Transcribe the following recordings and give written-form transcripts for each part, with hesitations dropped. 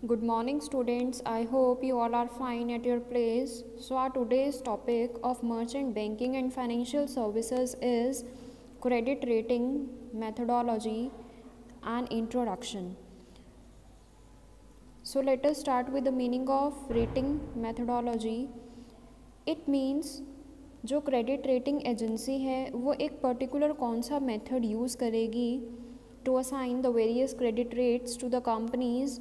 Good morning, students. I hope you all are fine at your place. So, our today's topic of merchant banking and financial services is credit rating, methodology, and introduction. So, let us start with the meaning of rating methodology. It means जो credit rating agency है वो एक particular कौन सा method use करेगी to assign the various credit rates to the companies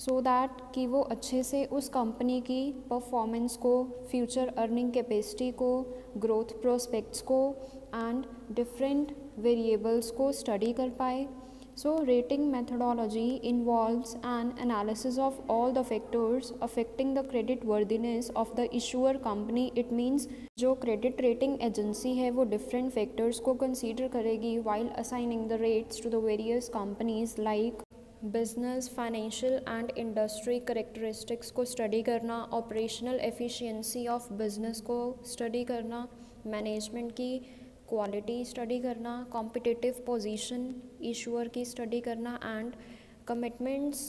so that कि वो अच्छे से उस कंपनी की परफॉर्मेंस को, फ्यूचर अर्निंग कैपेसिटी को, ग्रोथ प्रोस्पेक्ट्स को एंड डिफरेंट वेरिएबल्स को स्टडी कर पाए. So, rating methodology involves an analysis of all the factors affecting the credit worthiness of the issuer company. It means जो credit rating agency है वो different factors को consider करेगी while assigning the rates to the various companies like business, financial and industry characteristics को study करना, operational efficiency of business को study करना, management की क्वालिटी स्टडी करना, कॉम्पिटिटिव पोजीशन इशूअर की स्टडी करना and commitments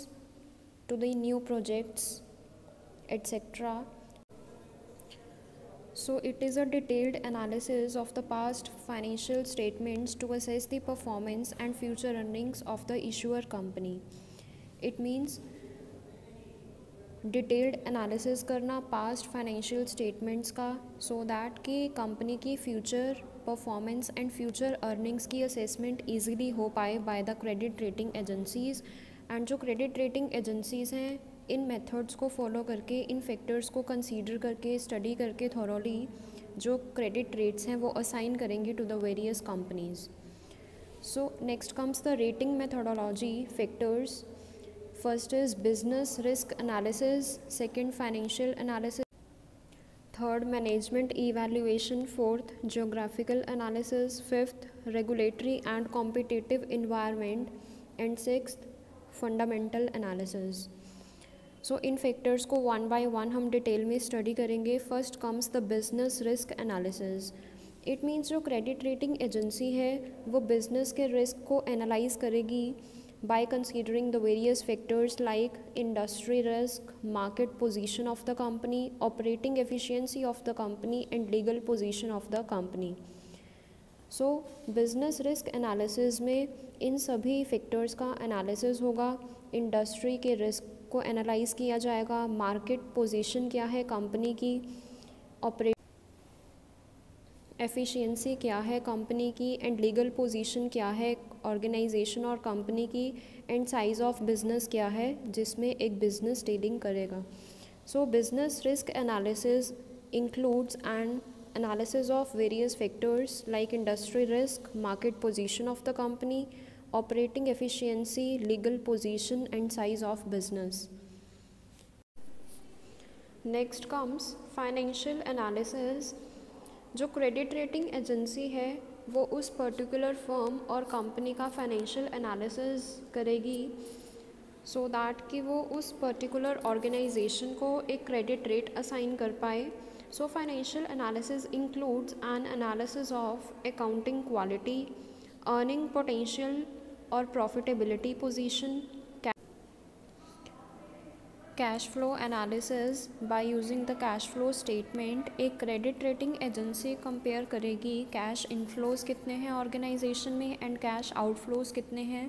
to the new projects etcetera. So it is a detailed analysis of the past financial statements to assess the performance and future earnings of the issuer company. It means detailed analysis करना past financial statements का so that कि company की future performance and future earnings की assessment easily हो पाए by the credit rating agencies. And जो credit rating agencies हैं इन मेथड्स को फॉलो करके, इन फैक्टर्स को कंसीडर करके, स्टडी करके थॉरोली जो क्रेडिट रेट्स हैं वो असाइन करेंगे to the various companies. So next comes the rating methodology factors. First is business risk analysis, second financial analysis, third management evaluation, fourth geographical analysis, fifth regulatory and competitive environment, and sixth fundamental analysis. So in factors को one by one हम detail में study करेंगे. First comes the business risk analysis. It means जो credit rating agency है वो business के risk को analyse करेगी by considering the various factors like industry risk, market position of the company, operating efficiency of the company and legal position of the company. So business risk analysis में इन सभी factors का analysis होगा. Industry के risk को analyse किया जाएगा, market position क्या है कंपनी की, एफिशिएंसी क्या है कंपनी की एंड लीगल पोजीशन क्या है ऑर्गेनाइजेशन और कंपनी की, एंड साइज़ ऑफ बिज़नेस क्या है जिसमें एक बिज़नेस डीलिंग करेगा. So business risk analysis includes an analysis of various factors like industry risk, market position of the company, operating efficiency, legal position and size of business. Next comes financial analysis. जो credit rating agency है वो उस particular firm और company का financial analysis करेगी so that कि वो उस पर्टिकुलर ऑर्गेनाइजेशन को एक क्रेडिट रेट असाइन कर पाए. So financial analysis includes an analysis of accounting quality, earning potential और profitability position, cash flow analysis. By using the cash flow statement एक क्रेडिट रेटिंग एजेंसी कंपेयर करेगी cash inflows कितने हैं organisation में and cash outflows कितने हैं.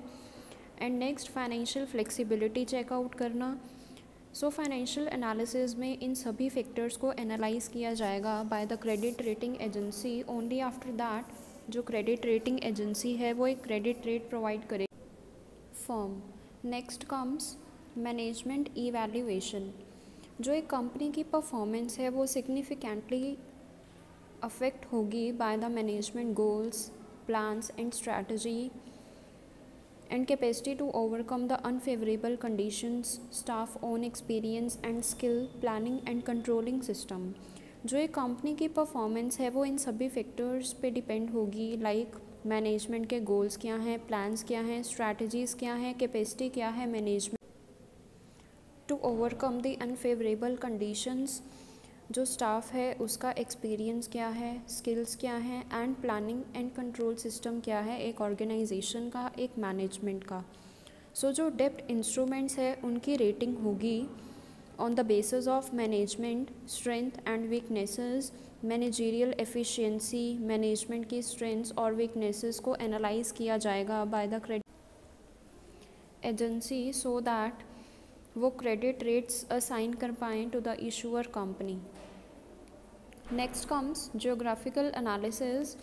And next financial flexibility check out करना. So financial analysis में इन सभी फैक्टर्स को एनालाइज किया जाएगा by the credit rating agency. Only after that जो क्रेडिट रेटिंग एजेंसी है वो एक क्रेडिट रेट प्रोवाइड करेगी firm. Next comes management evaluation. जो एक कंपनी की परफॉर्मेंस है वो सिग्निफिकेंटली अफेक्ट होगी by the management goals, plans and strategy and capacity to overcome the unfavourable conditions, staff own experience and skill, planning and controlling system. जो एक company की performance है वो इन सभी फैक्टर्स पे डिपेंड होगी लाइक मैनेजमेंट के गोल्स क्या हैं, प्लान्स क्या हैं, स्ट्रैटेजीज़ क्या हैं, कैपेसिटी क्या है management to overcome the unfavourable conditions, जो स्टाफ है उसका एक्सपीरियंस क्या है, स्किल्स क्या हैं and planning and control system क्या है एक ऑर्गेनाइजेशन का, एक मैनेजमेंट का. सो जो डेब्ट इंस्ट्रूमेंट्स है उनकी रेटिंग होगी on the basis of management strength and weaknesses, managerial efficiency, management की स्ट्रेंथ्स और वीकनेसेस को एनालाइज किया जाएगा by the credit agency so that वो क्रेडिट रेट्स असाइन कर पाएँ to the issuer company. Next comes geographical analysis.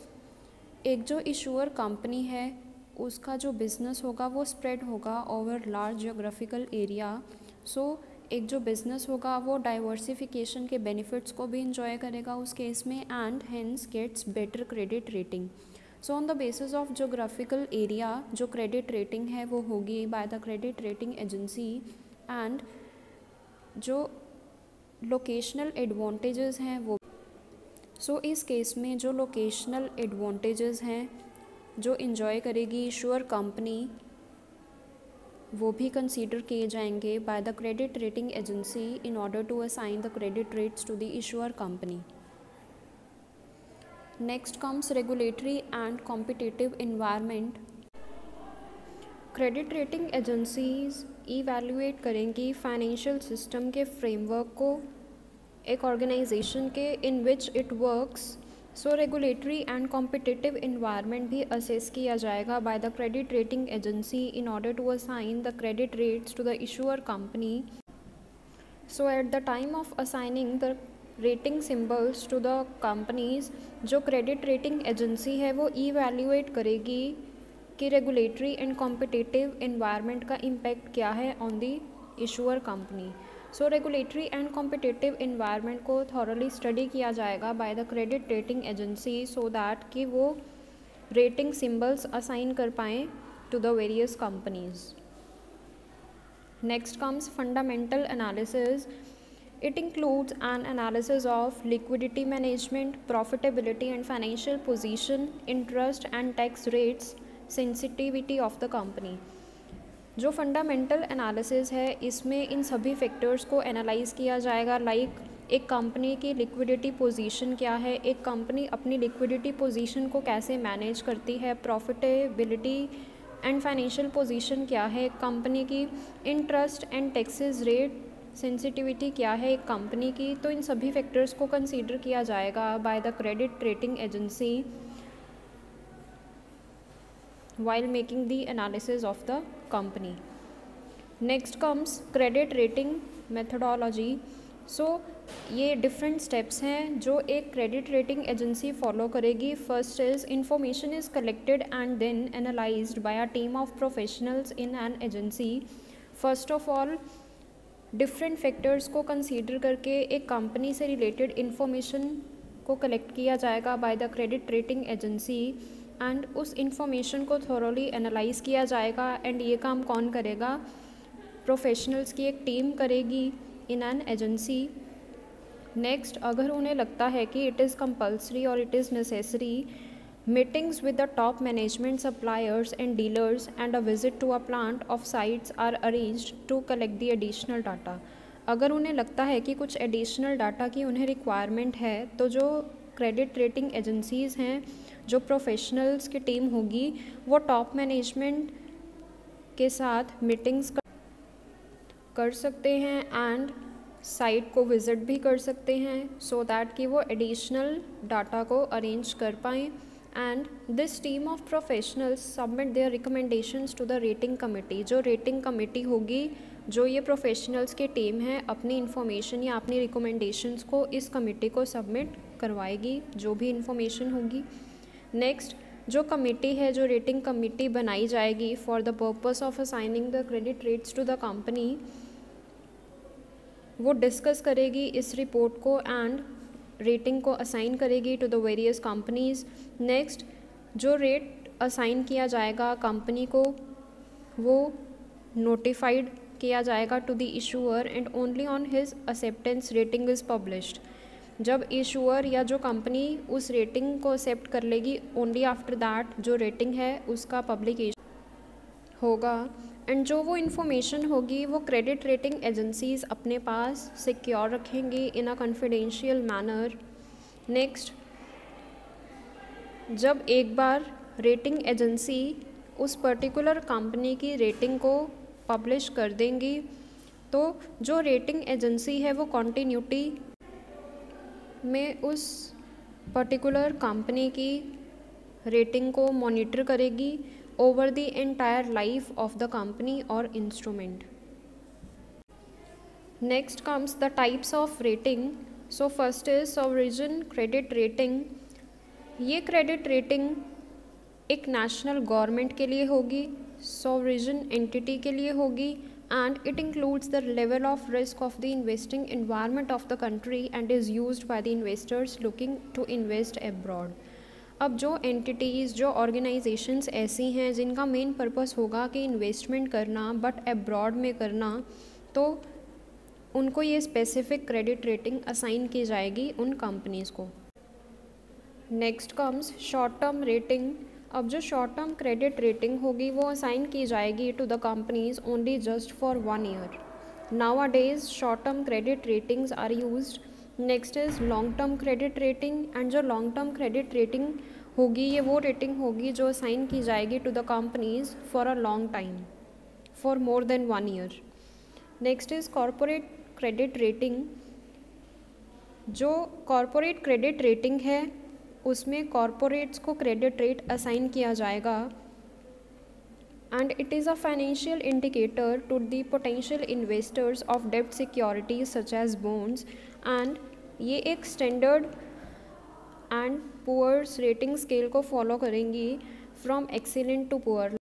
एक जो इशूअर कंपनी है उसका जो बिज़नेस होगा वो स्प्रेड होगा ओवर लार्ज जियोग्राफिकल एरिया। सो एक जो बिज़नेस होगा वो डाइवर्सिफिकेशन के बेनिफिट्स को भी इंजॉय करेगा उस केस में and hence gets better credit rating. So on the basis of geographical area जो क्रेडिट रेटिंग है वो होगी by the credit rating agency and जो लोकेशनल एडवांटेजेस हैं वो सो इस केस में जो लोकेशनल एडवांटेजेस हैं जो इंजॉय करेगी इशूअर कंपनी वो भी कंसीडर किए जाएंगे by the credit rating agency in order to assign the credit rates to the issuer company. Next comes regulatory and competitive environment. Credit rating agencies evaluate करेंगी financial system के framework को एक organisation के in which it works. So regulatory and competitive environment भी assess किया जाएगा by the credit rating agency in order to assign the credit rates to the issuer company. So at the time of assigning the rating symbols to the companies जो credit rating agency है वो evaluate करेगी कि regulatory and competitive environment का impact क्या है on the issuer company. So regulatory and competitive environment को thoroughly study किया जाएगा by the credit rating agency so that कि वो रेटिंग सिंबल्स असाइन कर पाएँ to the various companies. Next comes fundamental analysis. It includes an analysis of liquidity management, profitability and financial position, interest and tax rates, sensitivity of the company। जो fundamental analysis है इसमें इन सभी factors को analyse किया जाएगा like एक company की liquidity position क्या है, एक कंपनी अपनी लिक्विडिटी पोजीशन को कैसे मैनेज करती है, प्रॉफिटेबिलिटी एंड फाइनेंशियल पोजीशन क्या है कंपनी की, interest and taxes rate sensitivity क्या है एक कंपनी की। तो इन सभी फैक्टर्स को कंसीडर किया जाएगा by the credit rating agency while making the analysis of the company. Next comes credit rating methodology. So ये डिफरेंट स्टेप्स हैं जो एक क्रेडिट रेटिंग एजेंसी फॉलो करेगी। First is information is collected and then analysed by a team of professionals in an agency. First of all different factors को consider करके एक company से related information को collect किया जाएगा by the credit rating agency and उस information को thoroughly analyse किया जाएगा एंड ये काम कौन करेगा, प्रोफेशनल्स की एक टीम करेगी इन एन एजेंसी। नेक्स्ट अगर उन्हें लगता है कि इट इज़ कंपल्सरी और it is necessary, meetings with the top management suppliers and dealers and a visit to a plant of sites are arranged to collect the additional data. अगर उन्हें लगता है कि कुछ एडिशनल डाटा की उन्हें requirement है तो जो क्रेडिट रेटिंग एजेंसीज़ हैं, जो प्रोफेशनल्स की टीम होगी वो टॉप मैनेजमेंट के साथ मीटिंग्स कर सकते हैं एंड साइट को विज़िट भी कर सकते हैं सो दैट कि वो एडिशनल डाटा को अरेंज कर पाएँ and this team of professionals submit their recommendations to the rating committee. जो रेटिंग कमेटी होगी जो ये प्रोफेशनल्स की टीम है अपनी इंफॉर्मेशन या अपनी रिकमेंडेशंस को इस कमेटी को सबमिट करवाएगी जो भी इंफॉर्मेशन होगी। नेक्स्ट जो कमेटी है, जो रेटिंग कमेटी बनाई जाएगी for the purpose of assigning the credit rates to the company, वो डिस्कस करेगी इस रिपोर्ट को एंड रेटिंग को असाइन करेगी to the various companies. Next जो रेट असाइन किया जाएगा कंपनी को वो नोटिफाइड किया जाएगा to the issuer and only on his acceptance rating is published. जब इशूअर या जो कंपनी उस रेटिंग को एक्सेप्ट कर लेगी ओनली आफ्टर दैट जो रेटिंग है उसका पब्लिकेशन होगा एंड जो वो इन्फॉर्मेशन होगी वो क्रेडिट रेटिंग एजेंसीज़ अपने पास सिक्योर रखेंगी इन अ कॉन्फिडेंशियल मैनर। नेक्स्ट जब एक बार रेटिंग एजेंसी उस पर्टिकुलर कंपनी की रेटिंग को पब्लिश कर देंगी, तो जो रेटिंग एजेंसी है वो कॉन्टिन्यूटी में उस पर्टिकुलर कंपनी की रेटिंग को मॉनिटर करेगी over the entire life of the company और instrument. Next comes the types of rating. So first is sovereign credit rating. ये क्रेडिट रेटिंग एक नेशनल गवर्नमेंट के लिए होगी, सॉवरेन एंटिटी के लिए होगी, and it includes the level of risk of the investing environment of the country and is used by the investors looking to invest abroad। अब जो एंटिटीज़, जो ऑर्गेनाइजेशंस ऐसी हैं जिनका मेन पर्पस होगा कि इन्वेस्टमेंट करना बट अब्रॉड में करना, तो उनको ये स्पेसिफिक क्रेडिट रेटिंग असाइन की जाएगी उन कंपनीज़ को। Next comes short term rating. अब जो शॉर्ट टर्म क्रेडिट रेटिंग होगी वो असाइन की जाएगी to the companies only just for 1 year. Nowadays short term credit ratings are used. Next is long term credit rating. And जो long term credit rating होगी ये वो रेटिंग होगी जो असाइन की जाएगी to the companies for a long time, for more than 1 year. Next is corporate credit rating. जो corporate credit rating है उसमें कॉरपोरेट्स को क्रेडिट रेट असाइन किया जाएगा and it is a financial indicator to the potential investors of डेब्ट securities such as bonds. And ये एक Standard and Poor's rating scale को फॉलो करेंगी फ्रॉम एक्सीलेंट टू पुअर।